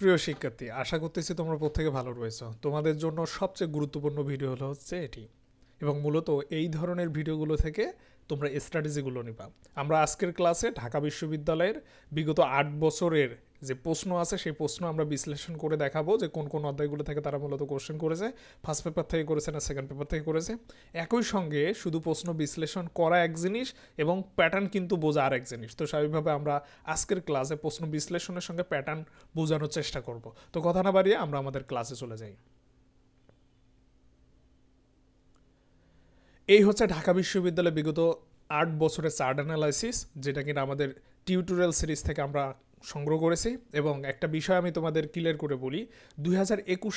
প্রিয় শিক্ষার্থী, আশা করতেছি তোমরা প্রত্যেকে ভালো রয়েছো। তোমাদের জন্য সবচেয়ে গুরুত্বপূর্ণ ভিডিও হচ্ছে এটি, এবং মূলত এই ধরনের ভিডিওগুলো থেকে তোমরা স্ট্র্যাটেজিগুলো নিবা। আমরা আজকের ক্লাসে ঢাকা বিশ্ববিদ্যালয়ের বিগত 8 বছরের যে প্রশ্ন আছে সেই প্রশ্ন আমরা বিশ্লেষণ করে দেখাবো যে কোন কোন অধ্যায়গুলো থেকে তারা মূলত কোশ্চেন করেছে, ফার্স্ট পেপার থেকে করেছে না সেকেন্ড পেপার থেকে করেছে। একই সঙ্গে শুধু প্রশ্ন বিশ্লেষণ করা এক জিনিস এবং প্যাটার্ন কিন্তু বোঝা আর এক জিনিস। তো স্বাভাবিকভাবে আমরা আজকের ক্লাসে প্রশ্ন বিশ্লেষণের সঙ্গে প্যাটার্ন বোঝানোর চেষ্টা করব। তো কথা না বাড়িয়ে আমরা আমাদের ক্লাসে চলে যাই। এই হচ্ছে ঢাকা বিশ্ববিদ্যালয়ে বিগত 8 বছরের চার্ট অ্যানালাইসিস, যেটা কিনা আমাদের টিউটোরিয়াল সিরিজ থেকে আমরা সংগ্রহ করেছি। এবং একটা বিষয় আমি তোমাদের ক্লিয়ার করে বলি, 2021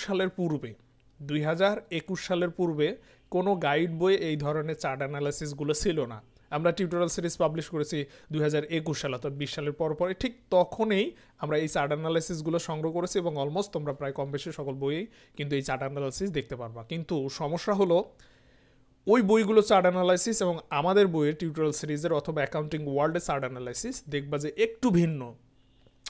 সালের পূর্বে কোনো গাইড বই এই ধরনের চার্ট অ্যানালাইসিসগুলো ছিল না। আমরা টিউটোরিয়াল সিরিজ পাবলিশ করেছি 2021 সালে, অর্থাৎ 20 সালের পরে ঠিক তখনই আমরা এই চার্ট অ্যানালাইসিসগুলো সংগ্রহ করেছি এবং অলমোস্ট তোমরা প্রায় কম বেশি সকল বইয়েই কিন্তু এই চার্ট অ্যানালাইসিস দেখতে পারবা। কিন্তু সমস্যা হলো ওই বইগুলো চার্ট অ্যানালাইসিস এবং আমাদের বইয়ের টিউটোরিয়াল সিরিজের অথবা অ্যাকাউন্টিং ওয়ার্ল্ডের চার্ট অ্যানালাইসিস দেখবা যে একটু ভিন্ন।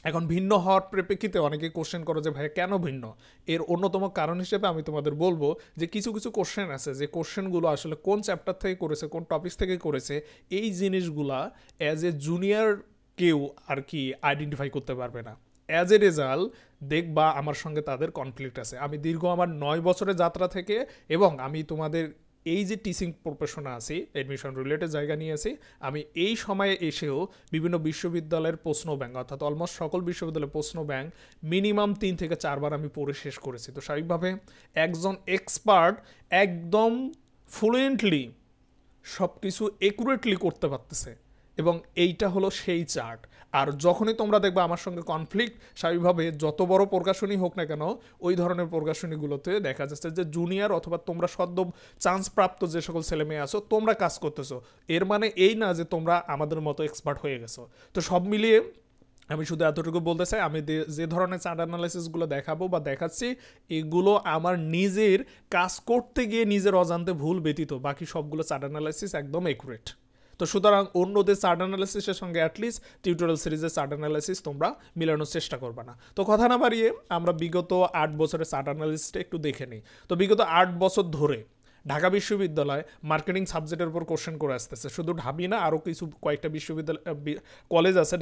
এখন ভিন্ন হওয়ার পরিপ্রেক্ষিতে অনেকে কোশ্চেন করো যে ভাই কেন ভিন্ন। এর অন্যতম কারণ হিসেবে আমি তোমাদের বলবো যে কিছু কিছু কোশ্চেন আছে যে কোশ্চেনগুলো আসলে কোন চ্যাপ্টার থেকে করেছে, কোন টপিক থেকে করেছে, এই জিনিসগুলা অ্যাজ এ জুনিয়র কেউ আর কি আইডেন্টিফাই করতে পারবে না। অ্যাজ এ রেজাল্ট দেখবা আমার সঙ্গে তাদের কনফ্লিক্ট আছে। আমি দীর্ঘ আমার 9 বছরের যাত্রা থেকে এবং আমি তোমাদের এই যে টিচিং প্রফেশনে আছি, অ্যাডমিশন রিলেটেড জায়গা নিয়ে আছি, আমি এই সময়ে এসেও বিভিন্ন বিশ্ববিদ্যালয়ের প্রশ্ন ব্যাংক অর্থাৎ অলমোস্ট সকল বিশ্ববিদ্যালয়ের প্রশ্ন ব্যাংক মিনিমাম 3 থেকে 4 বার আমি পড়ে শেষ করেছি। তো স্বাভাবিকভাবে একজন এক্সপার্ট একদম ফ্লুয়েন্টলি সব কিছু একুরেটলি করতে পারতেছে এবং এইটা হলো সেই চার্ট। আর যখনই তোমরা দেখবে আমার সঙ্গে কনফ্লিক্ট, স্বাভাবিকভাবে যত বড় প্রকাশনী হোক না কেন ওই ধরনের প্রকাশনীগুলোতে দেখা যাচ্ছে যে জুনিয়র অথবা তোমরা সদ্য চান্স প্রাপ্ত যে সকল ছেলে মেয়ে আছো তোমরা কাজ করতেছো, এর মানে এই না যে তোমরা আমাদের মতো এক্সপার্ট হয়ে গেছো। তো সব মিলিয়ে আমি শুধু এতটুকু বলতে চাই, আমি যে ধরনের চার্ট অ্যানালাইসিসগুলো দেখাবো বা দেখাচ্ছি এগুলো আমার নিজের কাজ করতে গিয়ে নিজের অজান্তে ভুল ব্যতীত বাকি সবগুলো চার্ট অ্যানালাইসিস একদম একুরেট। তো সুতরাং অন্যদের চার্ট অ্যানালাইসিসের সঙ্গে অ্যাটলিস্ট টিউটোরিয়াল সিরিজের চার্ট অ্যানালাইসিস তোমরা মিলানোর চেষ্টা করবে না। তো কথা না বাড়িয়ে আমরা বিগত 8 বছরের চার্ট অ্যানালাইসিসটা একটু দেখে নিই। তো বিগত 8 বছর ধরে ঢাকা বিশ্ববিদ্যালয় মার্কেটিং সাবজেক্টের উপর কোশ্চেন করে আসতেছে। শুধু ঢাবি না, আরও কিছু কয়েকটা বিশ্ববিদ্যালয় কলেজ আছে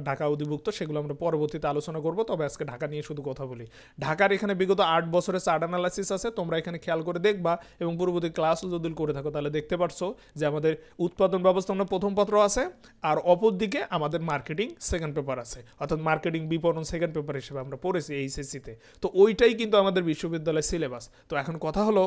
ঢাকা অধিভুক্ত, সেগুলো আমরা পরবর্তীতে আলোচনা করব। তবে আজকে ঢাকা নিয়ে শুধু কথা বলি। ঢাকার এখানে বিগত 8 বছরের চার্ট অ্যানালাইসিস আছে, তোমরা এখানে খেয়াল করে দেখবা এবং পূর্ববর্তী ক্লাসও যদি করে থাকো তাহলে দেখতে পারছো যে আমাদের উৎপাদন ব্যবস্থাপনা প্রথম পত্র আছে আর অপর দিকে আমাদের মার্কেটিং সেকেন্ড পেপার আছে, অর্থাৎ মার্কেটিং বিপণন সেকেন্ড পেপার হিসেবে আমরা পড়েছি এইচএসসিতে। তো ওইটাই কিন্তু আমাদের বিশ্ববিদ্যালয়ের সিলেবাস। তো এখন কথা হলো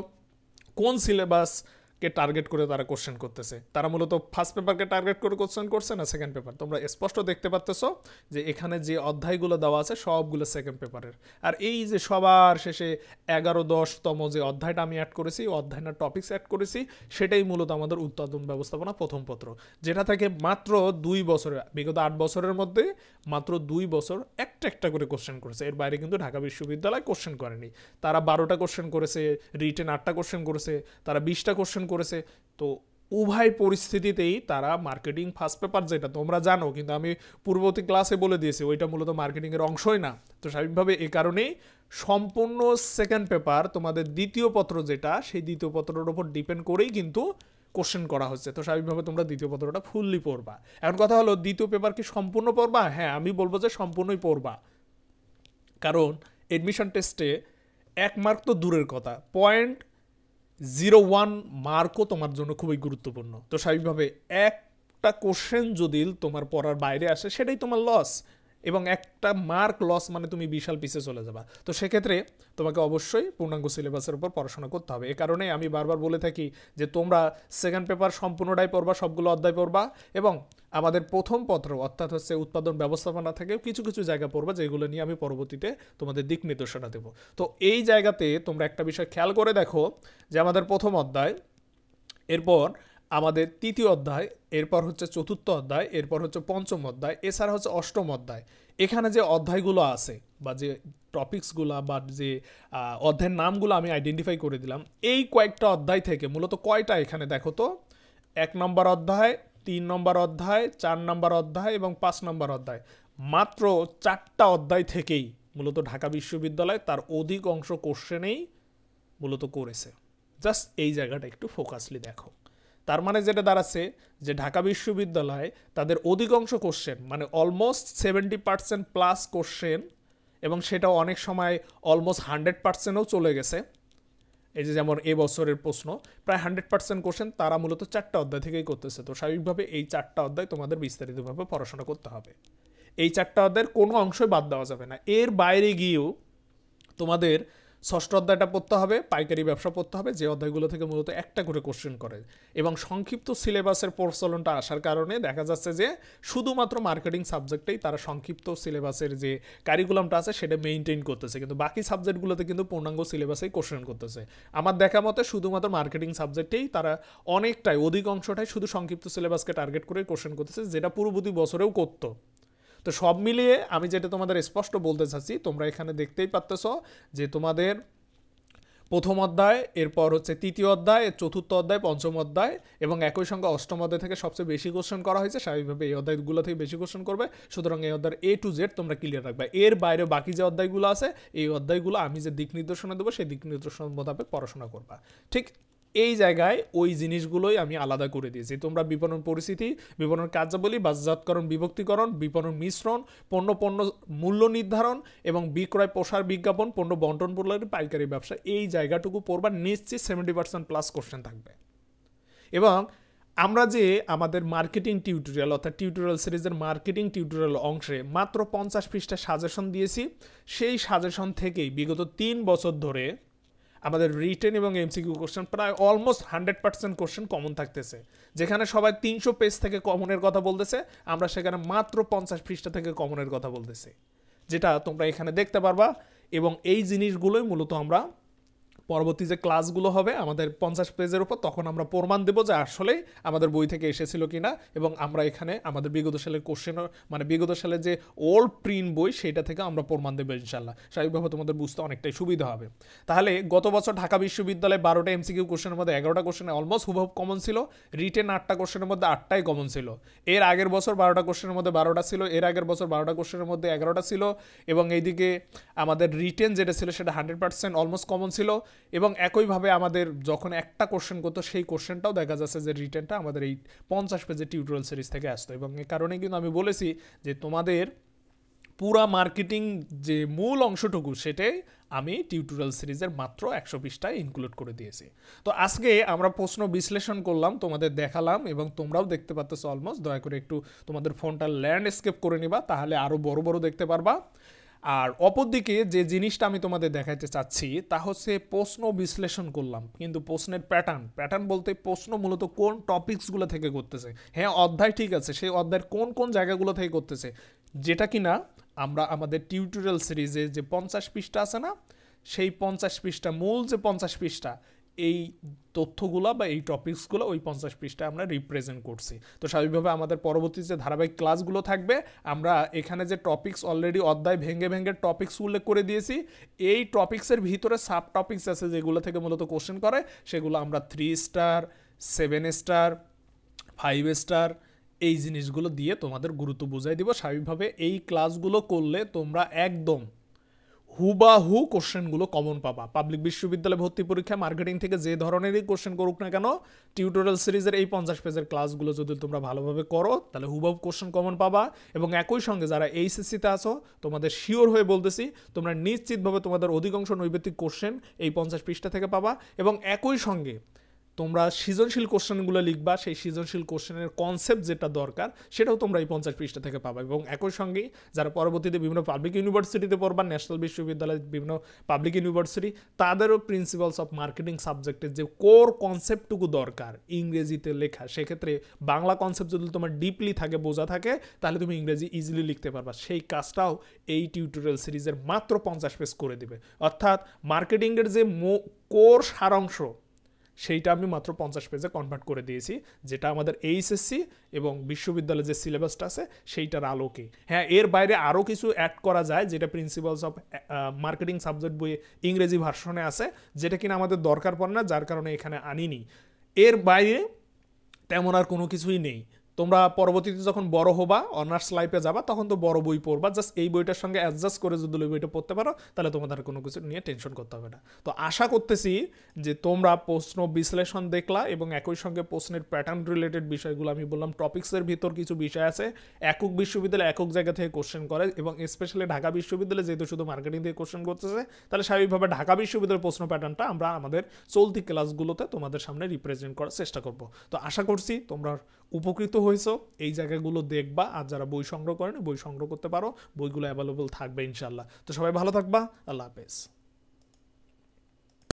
কোন সিলেবাসকে টার্গেট করে তারা কোশ্চেন করতেছে। তারা মূলত ফার্স্ট পেপারকে টার্গেট করে কোশ্চেন করছে না সেকেন্ড পেপার। তোমরা স্পষ্ট দেখতে পাচ্তেছো যে এখানে যে অধ্যায়গুলো দেওয়া আছে সবগুলো সেকেন্ড পেপারের। আর এই যে সবার শেষে 11-10তম যে অধ্যায়টা আমি অ্যাড করেছি, অধ্যায় না টপিক্স অ্যাড করেছি, সেটাই মূলত আমাদের উৎপাদন ব্যবস্থাপনা প্রথম পত্র, যেটা থেকে মাত্র 2 বছরে বিগত 8 বছরের মধ্যে মাত্র 2 বছর একটা করে কোশ্চেন করেছে। এর বাইরে কিন্তু ঢাকা বিশ্ববিদ্যালয় কোশ্চেন করেনি। তারা 12টা কোশ্চেন করেছে, রিটেন 8টা কোশ্চেন করেছে, তারা 20টা কোশ্চেন করেছে। তো উভয় পরিস্থিতিতেই তারা মার্কেটিং ফার্স্ট পেপার, যেটা তোমরা জানো কিন্তু আমি পূর্ববর্তী ক্লাসে বলে দিয়েছি ওইটা মূলত মার্কেটিংয়ের অংশই না। তো স্বাভাবিকভাবে এই কারণেই সম্পূর্ণ সেকেন্ড পেপার তোমাদের দ্বিতীয় পত্র যেটা, সেই দ্বিতীয় পত্রের উপর ডিপেন্ড করেই কিন্তু কোশ্চেন করা হচ্ছে। তো স্বাভাবিকভাবে তোমরা দ্বিতীয় পত্রটা ফুললি পড়বা। এখন কথা হলো দ্বিতীয় পেপার কি সম্পূর্ণ পড়বা? হ্যাঁ, আমি বলবো যে সম্পূর্ণই পড়বা, কারণ এডমিশন টেস্টে 1 মার্ক তো দূরের কথা, 0.01 মার্কও তোমার জন্য খুবই গুরুত্বপূর্ণ। তো স্বাভাবিকভাবে একটা কোশ্চেন যদি তোমার পড়ার বাইরে আসে সেটাই তোমার লস, এবং একটা মার্ক লস মানে তুমি বিশাল পিছে চলে যাবা। তো সেক্ষেত্রে তোমাকে অবশ্যই পূর্ণাঙ্গ সিলেবাসের উপর পড়াশোনা করতে হবে। এ কারণে আমি বারবার বলে থাকি যে তোমরা সেকেন্ড পেপার সম্পূর্ণটাই পড়বা, সবগুলো অধ্যায় পড়বা, এবং আমাদের প্রথম পত্র অর্থাৎ হচ্ছে উৎপাদন ব্যবস্থাপনা থেকে কিছু কিছু জায়গা পড়বা যেগুলো নিয়ে আমি পরবর্তীতে তোমাদের দিক নির্দেশনা দেবো। তো এই জায়গাতে তোমরা একটা বিষয় খেয়াল করে দেখো যে আমাদের প্রথম অধ্যায়, এরপর আমাদের তৃতীয় অধ্যায়, এরপর হচ্ছে চতুর্থ অধ্যায়, এরপর হচ্ছে পঞ্চম অধ্যায়, এছাড়া হচ্ছে অষ্টম অধ্যায়। এখানে যে অধ্যায়গুলো আছে বা যে টপিকসগুলো বা যে অধ্যায়ের নামগুলো আমি আইডেন্টিফাই করে দিলাম, এই কয়েকটা অধ্যায় থেকে মূলত কয়টা এখানে দেখো তো, 1 নম্বর অধ্যায়, 3 নম্বর অধ্যায়, 4 নম্বর অধ্যায় এবং 5 নম্বর অধ্যায়, মাত্র 4টা অধ্যায় থেকেই মূলত ঢাকা বিশ্ববিদ্যালয় তার অধিকাংশ কোশ্চেনেই মূলত করেছে। জাস্ট এই জায়গাটা একটু ফোকাসলি দেখো। তার মানে যেটা দাঁড়াচ্ছে যে ঢাকা বিশ্ববিদ্যালয় তাদের অধিকাংশ কোশ্চেন মানে অলমোস্ট 70% প্লাস কোশ্চেন, এবং সেটা অনেক সময় অলমোস্ট 100%ও চলে গেছে। এই যে যেমন এবছরের প্রশ্ন প্রায় 100% কোশ্চেন তারা মূলত 4টা অধ্যায় থেকেই করতেছে। তো স্বাভাবিকভাবে এই 4টা অধ্যায় তোমাদের বিস্তারিতভাবে পড়াশোনা করতে হবে। এই 4টা অধ্যায়ের কোনো অংশই বাদ দেওয়া যাবে না। এর বাইরে গিয়েও তোমাদের ষষ্ঠ অধ্যায়টা পড়তে হবে, পাইকারি ব্যবসা পড়তে হবে, যে অধ্যায়গুলো থেকে মূলত একটা করে কোশ্চেন করে। এবং সংক্ষিপ্ত সিলেবাসের প্রচলনটা আসার কারণে দেখা যাচ্ছে যে শুধুমাত্র মার্কেটিং সাবজেক্টেই তারা সংক্ষিপ্ত সিলেবাসের যে কারিকুলামটা আছে সেটা মেইনটেইন করতেছে, কিন্তু বাকি সাবজেক্টগুলোতে কিন্তু পূর্ণাঙ্গ সিলেবাসেই কোশ্চেন করতেছে। আমার দেখা মতে শুধুমাত্র মার্কেটিং সাবজেক্টেই তারা অনেকটাই অধিকাংশটাই শুধু সংক্ষিপ্ত সিলেবাসকে টার্গেট করে কোশ্চেন করতেছে, যেটা পূর্ববর্তী বছরেও করতো। তো সব মিলিয়ে আমি যেটা তোমাদের স্পষ্ট বলতে চাচ্ছি, তোমরা এখানে দেখতেই পাচ্তেছ যে তোমাদের প্রথম অধ্যায়, এরপর হচ্ছে তৃতীয় অধ্যায়, চতুর্থ অধ্যায়, পঞ্চম অধ্যায় এবং একই সঙ্গে অষ্টম অধ্যায় থেকে সবচেয়ে বেশি কোশ্চেন করা হয়েছে। স্বাভাবিকভাবে এই অধ্যায়গুলো থেকে বেশি কোশ্চেন করবে, সুতরাং এই অধ্যায়ের A to Z তোমরা ক্লিয়ার রাখবে। এর বাইরে বাকি যে অধ্যায়গুলো আছে এই অধ্যায়গুলো আমি যে দিক নির্দেশনা দেবো সেই দিক নির্দেশনা মোতাবেক পড়াশোনা করবা। ঠিক এই জায়গায় ওই জিনিসগুলোই আমি আলাদা করে দিয়েছি। তোমরা বিপণন পরিস্থিতি, বিপণন কার্যাবলী, বাজারজাতকরণ বিভক্তিকরণ, বিপণন মিশ্রণ, পণ্য মূল্য নির্ধারণ এবং বিক্রয় প্রসার বিজ্ঞাপন, পণ্য বন্টন প্রণালী, পাইকারি ব্যবসা, এই জায়গাটুকু পড়বা। নিশ্চিত 70% প্লাস কোশ্চেন থাকবে। এবং আমরা যে আমাদের মার্কেটিং টিউটোরিয়াল অর্থাৎ টিউটোরিয়াল সিরিজের মার্কেটিং টিউটোরিয়াল অংশে মাত্র 50 পৃষ্ঠা সাজেশন দিয়েছি, সেই সাজেশন থেকেই বিগত 3 বছর ধরে আমাদের রিটেন এবং এমসিকিউ কোশ্চেন প্রায় অলমোস্ট 100% কোশ্চেন কমন থাকতেছে। যেখানে সবাই 300 পেজ থেকে কমনের কথা বলতেছে, আমরা সেখানে মাত্র 50 পৃষ্ঠা থেকে কমনের কথা বলতেছি, যেটা তোমরা এখানে দেখতে পারবা। এবং এই জিনিসগুলোই মূলত আমরা পরবর্তী যে ক্লাসগুলো হবে আমাদের 50 পেজের উপর, তখন আমরা প্রমাণ দেবো যে আসলে আমাদের বই থেকে এসেছিল কিনা, এবং আমরা এখানে আমাদের বিগত সালের কোশ্চেন মানে বিগত সালের যে ওল্ড প্রিন্ট বই সেটা থেকে আমরা প্রমাণ দেবো ইনশাল্লাহ। স্বাভাবিকভাবে তোমাদের বুঝতে অনেকটাই সুবিধা হবে। তাহলে গত বছর ঢাকা বিশ্ববিদ্যালয়ে 12টা এমসিকিউ কোশ্চেনের মধ্যে 11টা কোশ্চেনে অলমোস্ট হুবহু কমন ছিল, রিটেন 8টা কোশ্চেনের মধ্যে 8টাই কমন ছিল। এর আগের বছর 12টা কোশ্চেনের মধ্যে 12টা ছিল, এর আগের বছর 12টা কোশ্চেনের মধ্যে 11টা ছিল, এবং এইদিকে আমাদের রিটেন যেটা ছিল সেটা 100% অলমোস্ট কমন ছিল। এবং একইভাবে আমাদের যখন একটা কোশ্চেন করতো সেই কোশ্চেনটাও দেখা যাচ্ছে যে রিটেনটা আমাদের এই 50 পেজের টিউটোরিয়াল সিরিজ থেকে আসতো। এবং এই কারণে কিন্তু আমি বলেছি যে তোমাদের পুরা মার্কেটিং যে মূল অংশটুকু সেটাই আমি টিউটোরিয়াল সিরিজের মাত্র 100 পৃষ্ঠায় ইনক্লুড করে দিয়েছি। তো আজকে আমরা প্রশ্ন বিশ্লেষণ করলাম, তোমাদের দেখালাম, এবং তোমরাও দেখতে পাচ্ছ অলমোস্ট। দয়া করে একটু তোমাদের ফোনটা ল্যান্ডস্কেপ করে নিবা, তাহলে আরও বড় বড় দেখতে পারবা। আর অপরদিকে যে জিনিসটা আমি তোমাদের দেখাতে চাচ্ছি তা হচ্ছে প্রশ্ন বিশ্লেষণ করলাম, কিন্তু প্রশ্নের প্যাটার্ন বলতে প্রশ্ন মূলত কোন টপিকসগুলো থেকে করতেছে। হ্যাঁ, অধ্যায় ঠিক আছে, সেই অধ্যায়ের কোন কোন জায়গাগুলো থেকে করতেছে, যেটা কিনা আমরা আমাদের টিউটোরিয়াল সিরিজে যে 50 পৃষ্ঠা আছে না, সেই 50 পৃষ্ঠা মূল যে 50 পৃষ্ঠা এই তথ্যগুলো বা এই টপিকসগুলো ওই 50 পৃষ্ঠায় আমরা রিপ্রেজেন্ট করছি। তো স্বাভাবিকভাবে আমাদের পরবর্তী যে ধারাবাহিক ক্লাসগুলো থাকবে, আমরা এখানে যে টপিকস অলরেডি অধ্যায় ভেঙে টপিকস উল্লেখ করে দিয়েছি, এই টপিক্সের ভিতরে সাব টপিক্স আছে যেগুলো থেকে মূলত কোশ্চেন করে, সেগুলো আমরা 3 স্টার, 7 স্টার, 5 স্টার এই জিনিসগুলো দিয়ে তোমাদের গুরুত্ব বুঝাই দিব। স্বাভাবিকভাবে এই ক্লাসগুলো করলে তোমরা একদম হুবাহু কোশ্চেনগুলো কমন পাবা। পাবলিক বিশ্ববিদ্যালয় ভর্তি পরীক্ষা মার্কেটিং থেকে যে ধরনেরই কোশ্চেন করুক না কেন, টিউটোরিয়াল সিরিজের এই 50 পেজের ক্লাসগুলো যদি তোমরা ভালোভাবে করো তাহলে হুবাহু কোশ্চেন কমন পাবা। এবং একই সঙ্গে যারা HSC-তে আছো, তোমাদের শিওর হয়ে বলতেছি তোমরা নিশ্চিতভাবে তোমাদের অধিকাংশ নৈবেত্তিক কোশ্চেন এই 50 পৃষ্ঠা থেকে পাবা। এবং একই সঙ্গে তোমরা সৃজনশীল কোশ্চেনগুলো লিখবা, সেই সৃজনশীল কোশ্চেনের কনসেপ্ট যেটা দরকার সেটাও তোমরা এই 50 পৃষ্ঠা থেকে পাবা। এবং একই সঙ্গেই যারা পরবর্তীতে বিভিন্ন পাবলিক ইউনিভার্সিটিতে পড়বা, ন্যাশনাল বিশ্ববিদ্যালয়, বিভিন্ন পাবলিক ইউনিভার্সিটি, তাদেরও প্রিন্সিপালস অফ মার্কেটিং সাবজেক্টের যে কোর কনসেপ্টটুকু দরকার ইংরেজিতে লেখা, সেক্ষেত্রে বাংলা কনসেপ্ট যদি তোমার ডিপলি থাকে, বোঝা থাকে, তাহলে তুমি ইংরেজি ইজিলি লিখতে পারবা। সেই কাজটাও এই টিউটোরিয়াল সিরিজের মাত্র 50 পেজ করে দিবে। অর্থাৎ মার্কেটিংয়ের যে কোর সারাংশ সেইটা আমি মাত্র 50 পেজে কনভার্ট করে দিয়েছি, যেটা আমাদের HSC এবং বিশ্ববিদ্যালয়ের যে সিলেবাসটা আছে সেইটার আলোকে। হ্যাঁ, এর বাইরে আরও কিছু অ্যাড করা যায় যেটা প্রিন্সিপালস অফ মার্কেটিং সাবজেক্ট বইয়ে ইংরেজি ভার্সনে আছে, যেটা কিনা আমাদের দরকার পড়ে না, যার কারণে এখানে আনিনি। এর বাইরে তেমন আর কোনো কিছুই নেই। তোমরা পরবর্তীতে যখন বড় হবা, অনার্স লাইফে যাবা, তখন তো বড় বই পড়বা, জাস্ট এই বইটার সঙ্গে অ্যাডজাস্ট করে যদি ওই বইটা পড়তে পারো তাহলে তোমাদের কোনো কিছু নিয়ে টেনশন করতে হবে না। তো আশা করতেছি যে তোমরা প্রশ্ন বিশ্লেষণ দেখলা এবং একই সঙ্গে প্রশ্নের প্যাটার্ন রিলেটেড বিষয়গুলো আমি বললাম, টপিক্সের ভিতর কিছু বিষয় আছে একক বিশ্ববিদ্যালয় একক জায়গা থেকে কোশ্চেন করে, এবং স্পেশালি ঢাকা বিশ্ববিদ্যালয়ে যেহেতু শুধু মার্কেটিং থেকে কোশ্চেন করতেছে, তাহলে স্বাভাবিকভাবে ঢাকা বিশ্ববিদ্যালয়ের প্রশ্ন প্যাটার্নটা আমরা আমাদের চলতি ক্লাসগুলোতে তোমাদের সামনে রিপ্রেজেন্ট করার চেষ্টা করব। তো আশা করছি তোমরা উপকৃত হয়েছো, এই জায়গাগুলো দেখবা, আর যারা বই সংগ্রহ করেন বই সংগ্রহ করতে পারো, বইগুলো অ্যাভেলেবল থাকবে ইনশাল্লাহ। তো সবাই ভালো থাকবা, আল্লাহ হাফেজ।